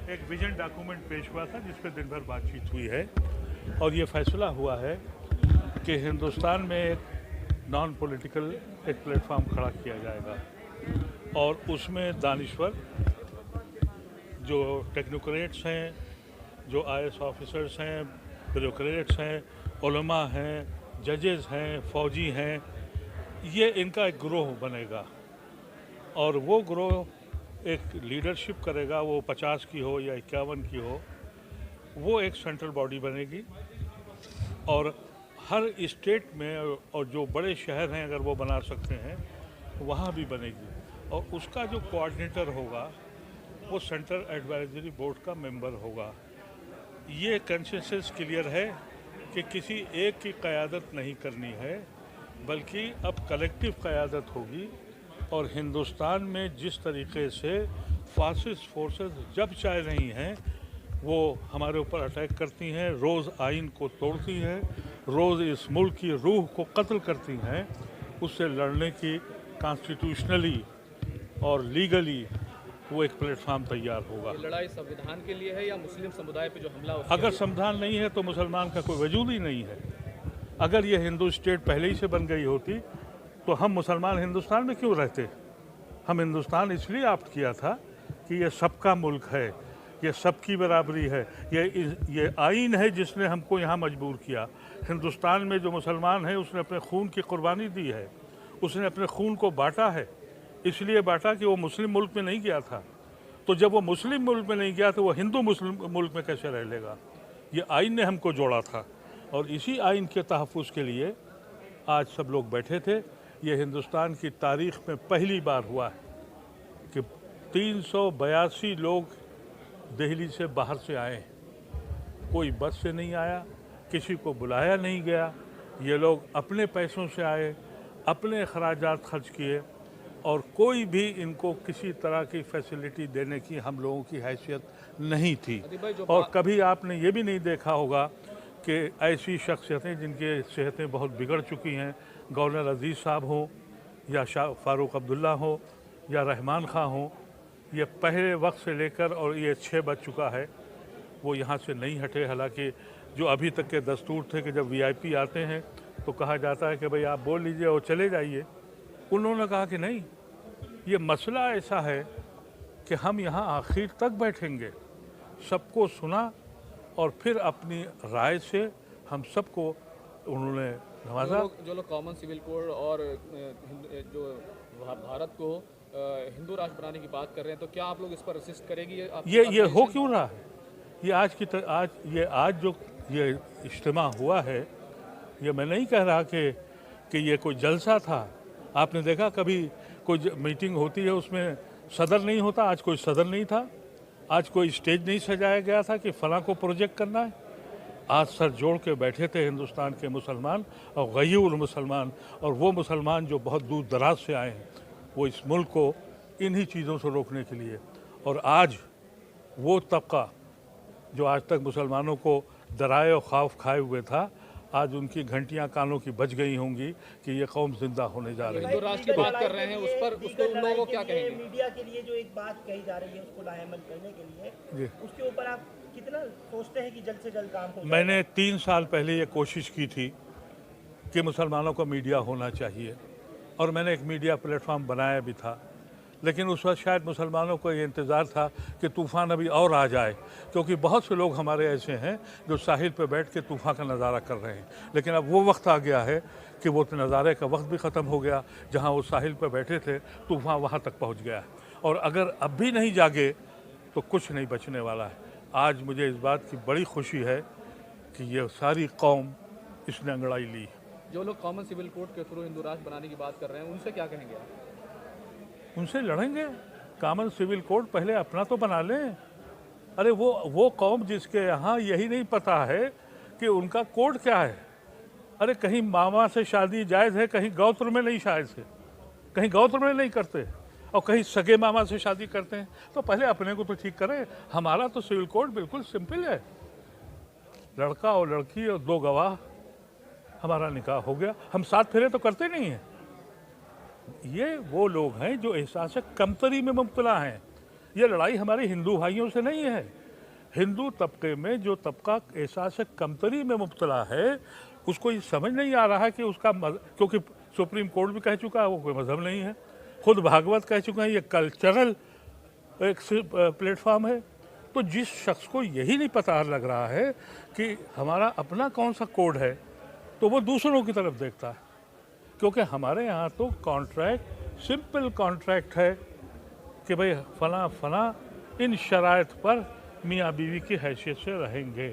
एक vision document पेश हुआ था जिस पर दिन भर बातचीत हुई है और ये फैसला हुआ है कि हिंदुस्तान में एक नॉन पॉलिटिकल एक प्लेटफॉर्म खड़ा किया जाएगा और उसमें दानिश्वर जो टेक्नोक्रेट्स हैं, जो आईएएस ऑफिसर्स हैं, ब्यूरोक्रेट्स हैं, उलमा हैं, जजेस हैं, फौजी हैं, ये इनका एक ग्रोह बनेगा और वो ग्रोह एक लीडरशिप करेगा। वो 50 की हो या 51 की हो, वो एक सेंट्रल बॉडी बनेगी और हर स्टेट में और जो बड़े शहर हैं अगर वो बना सकते हैं वहाँ भी बनेगी और उसका जो कोऑर्डिनेटर होगा वो सेंट्रल एडवाइजरी बोर्ड का मेंबर होगा। ये कंसेंसस क्लियर है कि किसी एक की क़यादत नहीं करनी है बल्कि अब कलेक्टिव क़यादत होगी और हिंदुस्तान में जिस तरीके से फासिस्ट फोर्सेस जब चाह रही हैं वो हमारे ऊपर अटैक करती हैं, रोज़ आइन को तोड़ती हैं, रोज़ इस मुल्क की रूह को कत्ल करती हैं, उससे लड़ने की कॉन्स्टिट्यूशनली और लीगली वो एक प्लेटफॉर्म तैयार होगा। ये लड़ाई संविधान के लिए है या मुस्लिम समुदाय पे जो हमला अगर संविधान नहीं है तो मुसलमान का कोई वजूद ही नहीं है। अगर ये हिंदू स्टेट पहले ही से बन गई होती तो हम मुसलमान हिंदुस्तान में क्यों रहते? हम हिंदुस्तान इसलिए ऑप्ट किया था कि ये सबका मुल्क है, ये सबकी बराबरी है, ये आइन है जिसने हमको यहाँ मजबूर किया। हिंदुस्तान में जो मुसलमान है उसने अपने खून की कुर्बानी दी है, उसने अपने खून को बांटा है, इसलिए बांटा कि वो मुस्लिम मुल्क में नहीं गया था। तो जब वो मुस्लिम मुल्क में नहीं गया तो वो हिंदू मुस्लिम मुल्क में कैसे रह लेगा? ये आइन ने हमको जोड़ा था और इसी आइन के तहफ़्फ़ुज़ के लिए आज सब लोग बैठे थे। ये हिंदुस्तान की तारीख़ में पहली बार हुआ है कि 382 लोग दिल्ली से बाहर से आए। कोई बस से नहीं आया, किसी को बुलाया नहीं गया, ये लोग अपने पैसों से आए, अपने अखराजात खर्च किए और कोई भी इनको किसी तरह की फैसिलिटी देने की हम लोगों की हैसियत नहीं थी। और कभी आपने ये भी नहीं देखा होगा कि ऐसी शख्सियतें जिनकी सेहतें बहुत बिगड़ चुकी हैं, गवर्नर अजीज़ साहब हों या शाह फ़ारूक अब्दुल्ला हो या रहमान खां हो, ये पहले वक्त से लेकर और ये 6 बज चुका है वो यहाँ से नहीं हटे। हालांकि जो अभी तक के दस्तूर थे कि जब वीआईपी आते हैं तो कहा जाता है कि भाई आप बोल लीजिए और चले जाइए, उन्होंने कहा कि नहीं, ये मसला ऐसा है कि हम यहाँ आखिर तक बैठेंगे। सबको सुना और फिर अपनी राय से हम सबको उन्होंने नवाजा। जो लोग कॉमन सिविल कोड और जो भारत को हिंदू राष्ट्र बनाने की बात कर रहे हैं, तो क्या आप लोग इस पर रेसिस्ट करेंगी? ये हो क्यों रहा है? ये आज जो ये इज्तिमा हुआ है, ये मैं नहीं कह रहा कि ये कोई जलसा था। आपने देखा कभी कोई मीटिंग होती है उसमें सदर नहीं होता? आज कोई सदर नहीं था, आज कोई स्टेज नहीं सजाया गया था कि फलां को प्रोजेक्ट करना है। आज सर जोड़ के बैठे थे हिंदुस्तान के मुसलमान और गयूर मुसलमान, और वो मुसलमान जो बहुत दूर दराज से आए हैं, वो इस मुल्क को इन्हीं चीज़ों से रोकने के लिए। और आज वो तबका जो आज तक मुसलमानों को डराए और खौफ खाए हुए था, आज उनकी घंटियां कानों की बज गई होंगी कि ये कौम जिंदा होने जा रही है। हिंदू राष्ट्र की बात कर रहे हैं, उस पर उसको उन लोगों को क्या कहेंगे? मीडिया के लिए जो एक बात कही जा रही है उसको लाहेमन करने के लिए, उसके ऊपर आप कितना सोचते हैं कि जल्द से जल्द काम हो? मैंने 3 साल पहले ये कोशिश की थी कि मुसलमानों का मीडिया होना चाहिए और मैंने एक मीडिया प्लेटफॉर्म बनाया भी था, लेकिन उस वक्त शायद मुसलमानों को ये इंतज़ार था कि तूफ़ान अभी और आ जाए, क्योंकि बहुत से लोग हमारे ऐसे हैं जो साहिल पे बैठ के तूफ़ान का नज़ारा कर रहे हैं। लेकिन अब वो वक्त आ गया है कि वो नज़ारे का वक्त भी ख़त्म हो गया। जहाँ वो साहिल पे बैठे थे तूफ़ान वहाँ तक पहुँच गया है और अगर अब भी नहीं जागे तो कुछ नहीं बचने वाला है। आज मुझे इस बात की बड़ी खुशी है कि ये सारी कौम इसने अंगड़ाई ली। जो लोग कॉमन सिविल कोड के थ्रू हिंदू राष्ट्र बनाने की बात कर रहे हैं, उनसे क्या कहेंगे आप? उनसे लड़ेंगे। कॉमन सिविल कोड पहले अपना तो बना लें। अरे वो कौम जिसके यहाँ यही नहीं पता है कि उनका कोड क्या है। अरे कहीं मामा से शादी जायज़ है, कहीं गौत्र में नहीं जायज़ है, कहीं गौत्र में नहीं करते और कहीं सगे मामा से शादी करते हैं। तो पहले अपने को तो ठीक करें। हमारा तो सिविल कोड बिल्कुल सिंपल है, लड़का और लड़की और 2 गवाह, हमारा निकाह हो गया। हम 7 फेरे तो करते नहीं हैं। ये वो लोग हैं जो एहसास कमतरी में मुब्तला हैं, ये लड़ाई हमारे हिंदू भाइयों से नहीं है। हिंदू तबके में जो तबका एहसास कमतरी में मुब्तला है, उसको ये समझ नहीं आ रहा है कि उसका क्योंकि सुप्रीम कोर्ट भी कह चुका है वो कोई मजहब नहीं है, खुद भागवत कह चुके हैं ये कल्चरल एक प्लेटफॉर्म है। तो जिस शख्स को यही नहीं पता लग रहा है कि हमारा अपना कौन सा कोड है, तो वो दूसरों की तरफ देखता है। क्योंकि हमारे यहाँ तो कॉन्ट्रैक्ट सिंपल कॉन्ट्रैक्ट है कि भाई फला फला इन शराइत पर मियाँ बीवी की हैसियत से रहेंगे।